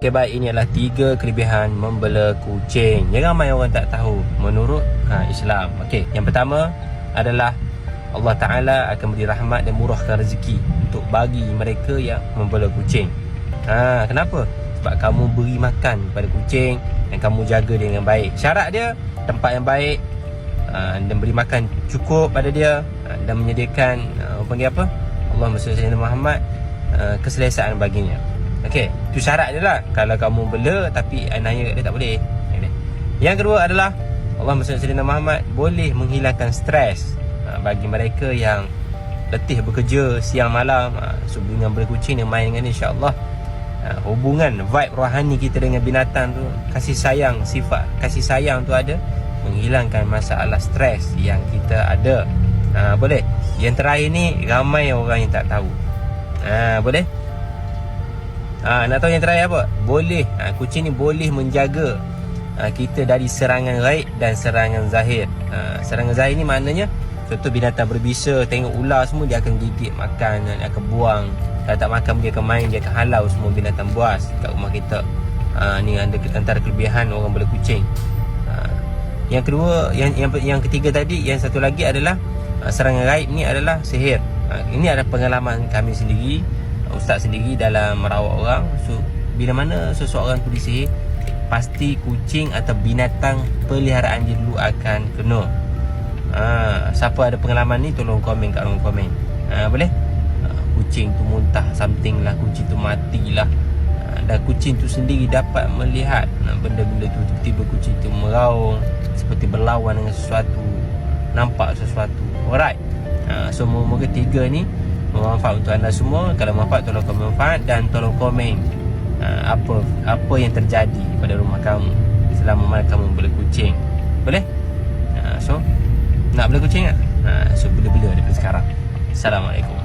Okay, baik, ini adalah 3 kelebihan membela kucing yang ramai orang tak tahu menurut Islam. Okey, yang pertama adalah Allah Ta'ala akan beri rahmat dan murahkan rezeki untuk bagi mereka yang membela kucing. Kenapa? Sebab kamu beri makan kepada kucing dan kamu jaga dia dengan baik. Syarat dia tempat yang baik, dan beri makan cukup pada dia, dan menyediakan Allahumma salli ala Muhammad, keselesaan baginya. Okey, itu syarat dia lah. Kalau kamu bela tapi naya dia tak boleh. Yang kedua adalah Allahumma salli ala Muhammad boleh menghilangkan stres bagi mereka yang letih bekerja siang malam. So dengan berkucing dan main dengan dia, insya-Allah hubungan vibe rohani kita dengan binatang tu, kasih sayang, sifat kasih sayang tu ada, menghilangkan masalah stres yang kita ada. Boleh. Yang terakhir ni ramai orang yang tak tahu. Boleh. Nak tahu yang terakhir apa? Boleh, kucing ni boleh menjaga kita dari serangan gaib dan serangan zahir. Serangan zahir ni maknanya contoh binatang berbisa, tengok ular semua, dia akan gigit makan, dia akan buang. Kalau tak makan, dia akan main, dia akan halau semua binatang buas kat rumah kita. Ni antara kelebihan orang bela kucing. Yang kedua, yang ketiga tadi, yang satu lagi adalah serangan gaib ni adalah sihir. Ini adalah pengalaman kami sendiri, ustaz sendiri dalam merawat orang. So bila mana seseorang tu disihir, pasti kucing atau binatang peliharaan dia dulu akan kena. Siapa ada pengalaman ni, tolong komen kat ruang komen. Boleh? Kucing tu muntah something lah, kucing tu matilah, dan kucing tu sendiri dapat melihat benda-benda tu. Tiba-tiba kucing tu meraung seperti berlawan dengan sesuatu, nampak sesuatu. Alright. So moga-moga 3 ni bermanfaat untuk anda semua. Kalau manfaat, tolong komen manfaat dan tolong komen apa yang terjadi pada rumah kamu selama mana kamu bela kucing. Boleh? So nak bela kucing tak? So bela-bela daripada sekarang. Assalamualaikum.